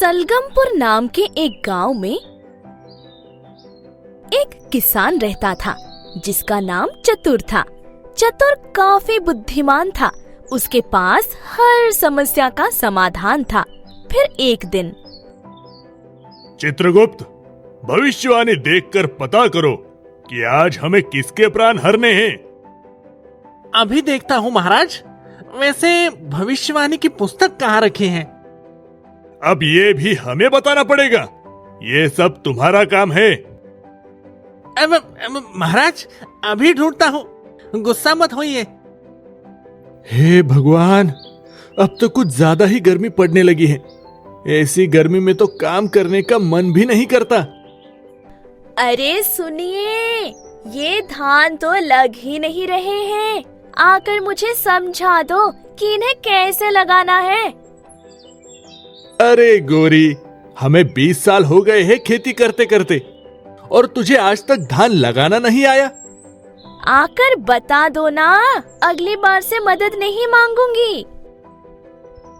सलगमपुर नाम के एक गांव में एक किसान रहता था जिसका नाम चतुर था। चतुर काफी बुद्धिमान था। उसके पास हर समस्या का समाधान था। फिर एक दिन, चित्रगुप्त, भविष्यवाणी देखकर पता करो कि आज हमें किसके प्राण हरने हैं। अभी देखता हूँ महाराज। वैसे भविष्यवाणी की पुस्तक कहाँ रखी है? अब ये भी हमें बताना पड़ेगा? ये सब तुम्हारा काम है। महाराज, अभी ढूंढता हूँ, गुस्सा मत होइए। हे भगवान, अब तो कुछ ज्यादा ही गर्मी पड़ने लगी है। ऐसी गर्मी में तो काम करने का मन भी नहीं करता। अरे सुनिए, ये धान तो लग ही नहीं रहे हैं। आकर मुझे समझा दो कि इन्हें कैसे लगाना है। अरे गोरी, हमें 20 साल हो गए हैं खेती करते करते, और तुझे आज तक धान लगाना नहीं आया। आकर बता दो ना, अगली बार से मदद नहीं मांगूंगी।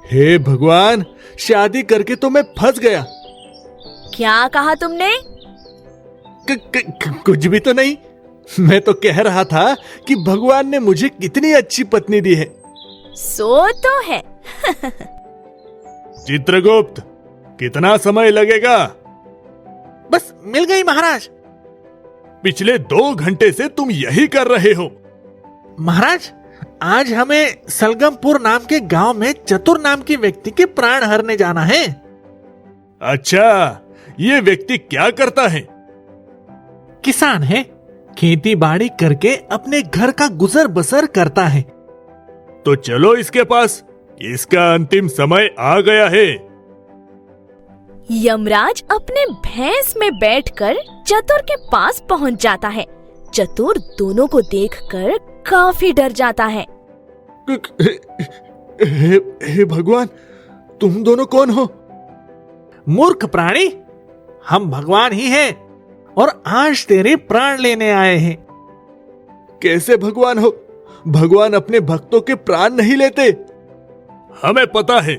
हे भगवान, शादी करके तो मैं फंस गया। क्या कहा तुमने? कुछ भी तो नहीं। मैं तो कह रहा था कि भगवान ने मुझे कितनी अच्छी पत्नी दी है। सो तो है। चित्रगुप्त, कितना समय लगेगा? बस मिल गई महाराज। पिछले 2 घंटे से तुम यही कर रहे हो। महाराज, आज हमें सलगमपुर नाम के गांव में चतुर नाम के व्यक्ति के प्राण हरने जाना है। अच्छा, ये व्यक्ति क्या करता है? किसान है, खेती बाड़ी करके अपने घर का गुजर बसर करता है। तो चलो इसके पास, इसका अंतिम समय आ गया है। यमराज अपने भैंस में बैठकर चतुर के पास पहुंच जाता है। चतुर दोनों को देखकर काफी डर जाता है। हे भगवान, तुम दोनों कौन हो? मूर्ख प्राणी, हम भगवान ही हैं और आज तेरे प्राण लेने आए हैं। कैसे भगवान हो? भगवान अपने भक्तों के प्राण नहीं लेते। हमें पता है,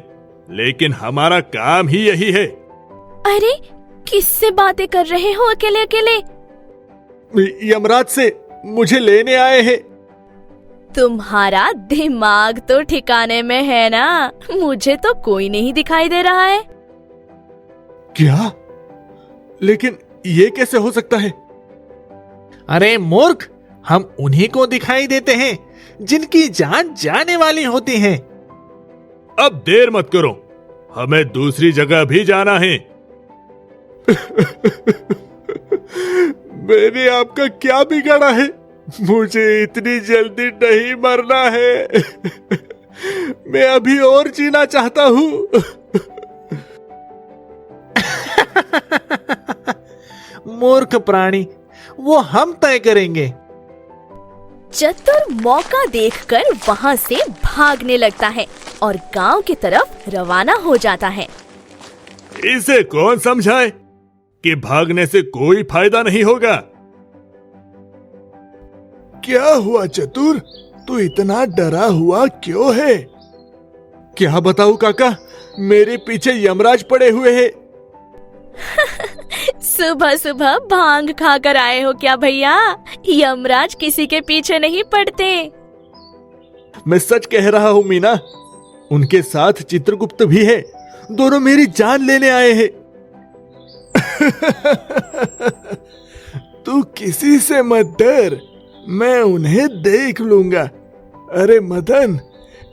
लेकिन हमारा काम ही यही है। अरे, किससे बातें कर रहे हो अकेले अकेले? यमराज से मुझे लेने आए हैं। तुम्हारा दिमाग तो ठिकाने में है ना? मुझे तो कोई नहीं दिखाई दे रहा है। क्या? लेकिन ये कैसे हो सकता है? अरे मूर्ख, हम उन्हीं को दिखाई देते हैं जिनकी जान जाने वाली होती है। अब देर मत करो, हमें दूसरी जगह भी जाना है। मैंने आपका क्या बिगाड़ा है? मुझे इतनी जल्दी नहीं मरना है। मैं अभी और जीना चाहता हूँ। मूर्ख प्राणी, वो हम तय करेंगे। चतुर मौका देखकर वहाँ से भागने लगता है और गांव की तरफ रवाना हो जाता है। इसे कौन समझाए कि भागने से कोई फायदा नहीं होगा? क्या हुआ चतुर? तू इतना डरा हुआ क्यों है? क्या बताऊं काका, मेरे पीछे यमराज पड़े हुए हैं। सुबह सुबह भांग खाकर आए हो क्या भैया? यमराज किसी के पीछे नहीं पड़ते। मैं सच कह रहा हूँ मीना, उनके साथ चित्रगुप्त भी है। दोनों मेरी जान लेने आए हैं। तू किसी से मत डर, मैं उन्हें देख लूंगा। अरे मदन,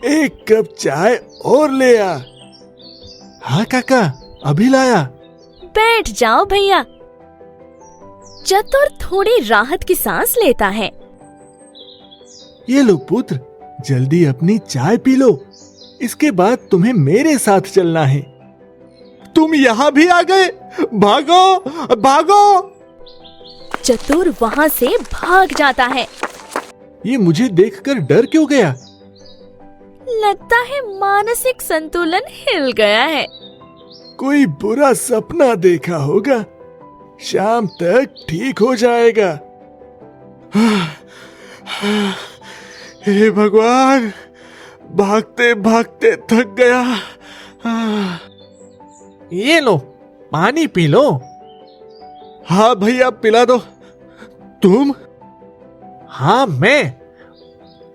एक कप चाय और ले आ। हाँ काका, अभी लाया। बैठ जाओ भैया। चतुर थोड़ी राहत की सांस लेता है। ये लो पुत्र, जल्दी अपनी चाय पी लो। इसके बाद तुम्हें मेरे साथ चलना है। तुम यहाँ भी आ गए? भागो भागो! चतुर वहाँ से भाग जाता है। ये मुझे देखकर डर क्यों गया? लगता है मानसिक संतुलन हिल गया है। कोई बुरा सपना देखा होगा। शाम तक ठीक हो जाएगा। हे भगवान, भागते भागते थक गया। ये लो, पानी पी लो। हाँ भैया, पिला दो। तुम? हाँ मैं।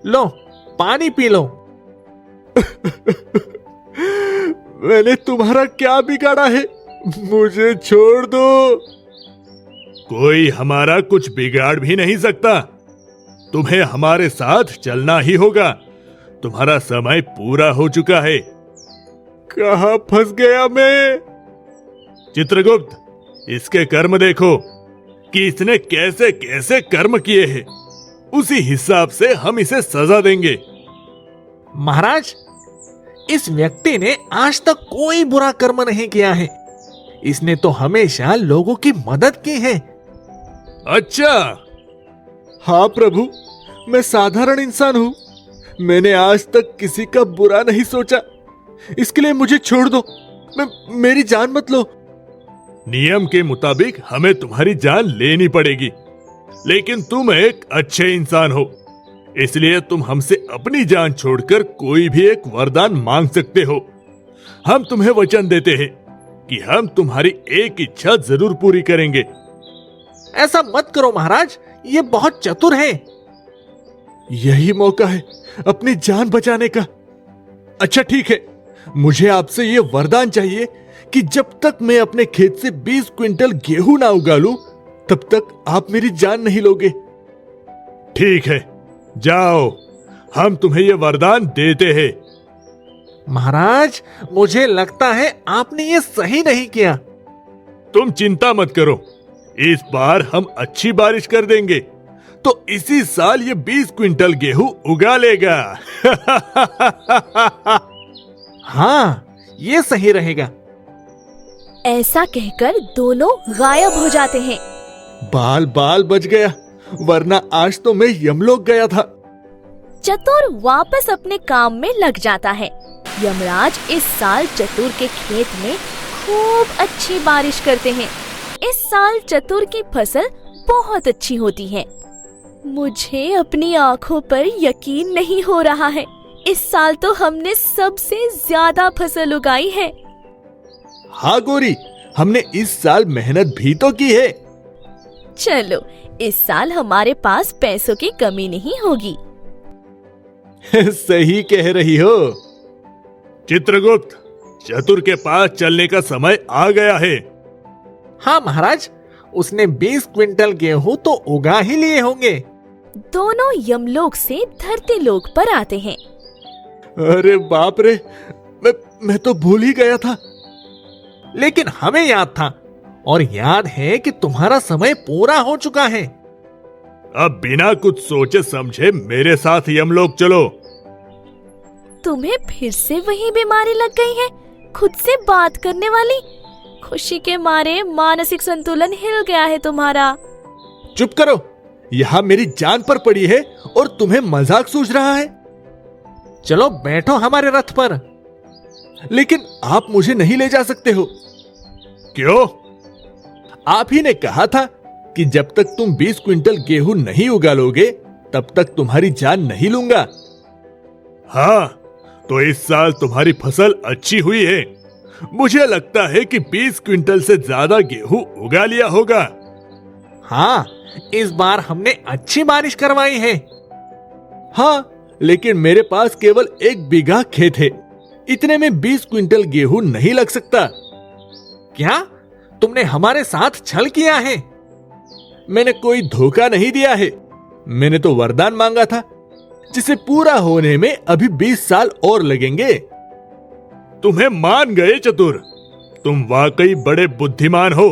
लो, पानी पी लो। मैंने तुम्हारा क्या बिगाड़ा है? मुझे छोड़ दो। कोई हमारा कुछ बिगाड़ भी नहीं सकता। तुम्हें हमारे साथ चलना ही होगा। तुम्हारा समय पूरा हो चुका है। कहाँ फंस गया मैं? चित्रगुप्त, इसके कर्म देखो कि इसने कैसे कैसे कर्म किए हैं। उसी हिसाब से हम इसे सजा देंगे। महाराज, इस व्यक्ति ने आज तक कोई बुरा कर्म नहीं किया है। इसने तो हमेशा लोगों की मदद की है। अच्छा, हाँ प्रभु, मैं साधारण इंसान हूँ। मैंने आज तक किसी का बुरा नहीं सोचा। इसके लिए मुझे छोड़ दो। मेरी जान मत लो। नियम के मुताबिक हमें तुम्हारी जान लेनी पड़ेगी, लेकिन तुम एक अच्छे इंसान हो, इसलिए तुम हमसे अपनी जान छोड़कर कोई भी एक वरदान मांग सकते हो। हम तुम्हें वचन देते हैं कि हम तुम्हारी एक इच्छा जरूर पूरी करेंगे। ऐसा मत करो महाराज, ये बहुत चतुर है। यही मौका है अपनी जान बचाने का। अच्छा ठीक है, मुझे आपसे ये वरदान चाहिए कि जब तक मैं अपने खेत से 20 क्विंटल गेहूं ना उगा लूं, तब तक आप मेरी जान नहीं लोगे। ठीक है, जाओ, हम तुम्हें ये वरदान देते हैं। महाराज, मुझे लगता है आपने ये सही नहीं किया। तुम चिंता मत करो, इस बार हम अच्छी बारिश कर देंगे, तो इसी साल ये 20 क्विंटल गेहूं उगा लेगा। हाँ, ये सही रहेगा। ऐसा कहकर दोनों गायब हो जाते हैं। बाल बाल बच गया, वरना आज तो मैं यमलोक गया था। चतुर वापस अपने काम में लग जाता है। यमराज इस साल चतुर के खेत में खूब अच्छी बारिश करते हैं। इस साल चतुर की फसल बहुत अच्छी होती है। मुझे अपनी आँखों पर यकीन नहीं हो रहा है। इस साल तो हमने सबसे ज्यादा फसल उगाई है। हाँ गौरी, हमने इस साल मेहनत भी तो की है। चलो, इस साल हमारे पास पैसों की कमी नहीं होगी। सही कह रही हो। चित्रगुप्त, चतुर के पास चलने का समय आ गया है। हाँ महाराज, उसने 20 क्विंटल गेहूं तो उगा ही लिए होंगे। दोनों यमलोक से धरती लोक पर आते हैं। अरे बाप रे, मैं तो भूल ही गया था। लेकिन हमें याद था, और याद है कि तुम्हारा समय पूरा हो चुका है। अब बिना कुछ सोचे समझे मेरे साथ यमलोक चलो। तुम्हें फिर से वही बीमारी लग गई है, खुद से बात करने वाली। खुशी के मारे मानसिक संतुलन हिल गया है तुम्हारा। चुप करो, यहाँ मेरी जान पर पड़ी है और तुम्हें मजाक सूझ रहा है। चलो बैठो हमारे रथ पर। लेकिन आप मुझे नहीं ले जा सकते हो। क्यों? आप ही ने कहा था कि जब तक तुम 20 क्विंटल गेहूं नहीं उगा लोगे, तब तक तुम्हारी जान नहीं लूंगा। हाँ, तो इस साल तुम्हारी फसल अच्छी हुई है। मुझे लगता है कि 20 क्विंटल से ज्यादा गेहूं उगा लिया होगा। हाँ, इस बार हमने अच्छी बारिश करवाई है। हाँ, लेकिन मेरे पास केवल 1 बीघा खेत है। इतने में 20 क्विंटल गेहूं नहीं लग सकता। क्या तुमने हमारे साथ छल किया है? मैंने कोई धोखा नहीं दिया है। मैंने तो वरदान मांगा था, जिसे पूरा होने में अभी 20 साल और लगेंगे। तुम्हें मान गए चतुर, तुम वाकई बड़े बुद्धिमान हो।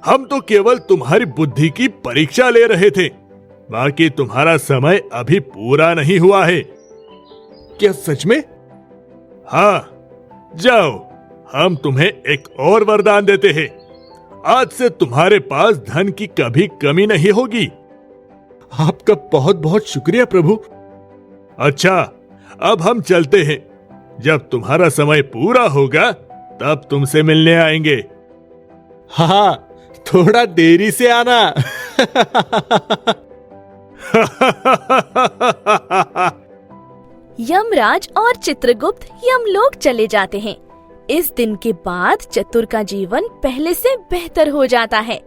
हम तो केवल तुम्हारी बुद्धि की परीक्षा ले रहे थे, बाकी तुम्हारा समय अभी पूरा नहीं हुआ है। क्या सच में? हाँ, जाओ, हम तुम्हें एक और वरदान देते हैं। आज से तुम्हारे पास धन की कभी कमी नहीं होगी। आपका बहुत बहुत शुक्रिया प्रभु। अच्छा, अब हम चलते हैं। जब तुम्हारा समय पूरा होगा तब तुमसे मिलने आएंगे। हाँ, थोड़ा देरी से आना। यमराज और चित्रगुप्त यमलोक चले जाते हैं। इस दिन के बाद चतुर का जीवन पहले से बेहतर हो जाता है।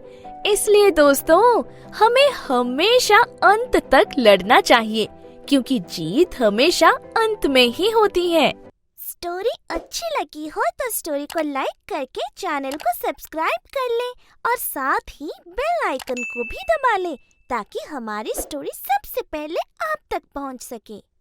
इसलिए दोस्तों, हमें हमेशा अंत तक लड़ना चाहिए, क्योंकि जीत हमेशा अंत में ही होती है। स्टोरी अच्छी लगी हो तो स्टोरी को लाइक करके चैनल को सब्सक्राइब कर लें और साथ ही बेल आइकन को भी दबा लें ताकि हमारी स्टोरी सबसे पहले आप तक पहुंच सके।